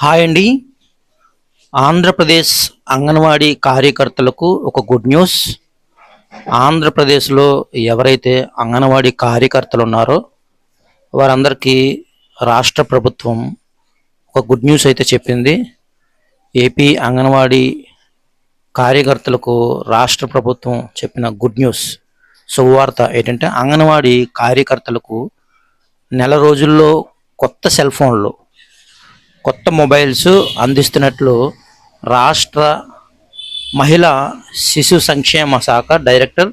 Hi అండి. ఆంధ్రప్రదేశ్ అంగన్వాడీ కార్యకర్తలకు ఒక గుడ్ న్యూస్. ఆంధ్రప్రదేశ్లో ఎవరైతే అంగన్వాడీ కార్యకర్తలు ఉన్నారో వారందరికీ రాష్ట్ర ప్రభుత్వం ఒక గుడ్ న్యూస్ అయితే చెప్పింది. ఏపీ అంగన్వాడీ కార్యకర్తలకు రాష్ట్ర ప్రభుత్వం చెప్పిన గుడ్ న్యూస్, శుభవార్త ఏంటంటే అంగన్వాడీ కార్యకర్తలకు నెల రోజుల్లో కొత్త సెల్ ఫోన్లు, కొత్త మొబైల్స్ అందిస్తున్నట్లు రాష్ట్ర మహిళా శిశు సంక్షేమ శాఖ డైరెక్టర్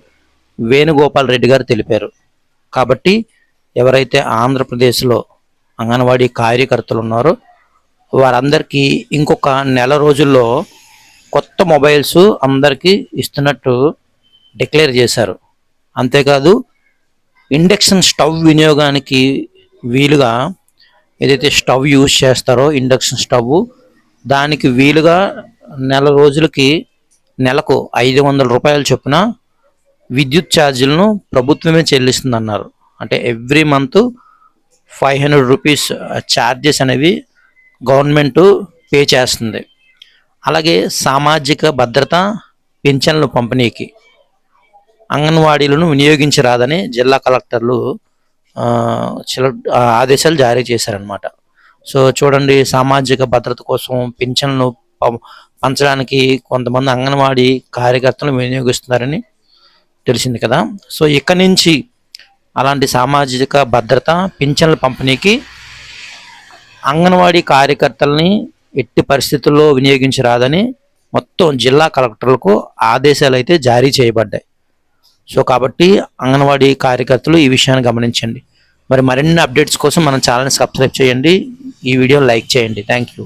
వేణుగోపాల్ రెడ్డి గారు తెలిపారు. కాబట్టి ఎవరైతే ఆంధ్రప్రదేశ్లో అంగన్వాడీ కార్యకర్తలు ఉన్నారో వారందరికీ ఇంకొక నెల రోజుల్లో కొత్త మొబైల్స్ అందరికీ ఇస్తున్నట్టు డిక్లేర్ చేశారు. అంతేకాదు ఇండక్షన్ స్టవ్ వినియోగానికి వీలుగా ఏదైతే స్టవ్ యూజ్ చేస్తారో ఇండక్షన్ స్టవ్, దానికి వీలుగా నెల రోజులకి నెలకు 500 రూపాయల చొప్పున విద్యుత్ ఛార్జీలను ప్రభుత్వమే చెల్లిస్తుందన్నారు. అంటే ఎవ్రీ మంత్ 500 రూపీస్ ఛార్జెస్ అనేవి గవర్నమెంట్ పే చేస్తుంది. అలాగే సామాజిక భద్రత పింఛన్ల పంపిణీకి అంగన్వాడీలను వినియోగించరాదని జిల్లా కలెక్టర్లు ఆదేశాలు జారీ చేశారనమాట. సో చూడండి, సామాజిక భద్రత కోసం పింఛన్లు పంచడానికి కొంతమంది అంగన్వాడీ కార్యకర్తలు వినియోగిస్తున్నారని తెలిసింది కదా. సో ఇక్కడి నుంచి అలాంటి సామాజిక భద్రత పింఛన్ల పంపిణీకి అంగన్వాడీ కార్యకర్తలని ఎట్టి పరిస్థితుల్లో వినియోగించరాదని మొత్తం జిల్లా కలెక్టర్లకు ఆదేశాలు అయితే జారీ చేయబడ్డాయి. సో కాబట్టి అంగన్వాడీ కార్యకర్తలు ఈ విషయాన్ని గమనించండి. మరిన్ని అప్డేట్స్ కోసం మన ఛానల్ని సబ్స్క్రైబ్ చేయండి, ఈ వీడియోని లైక్ చేయండి. Thank you.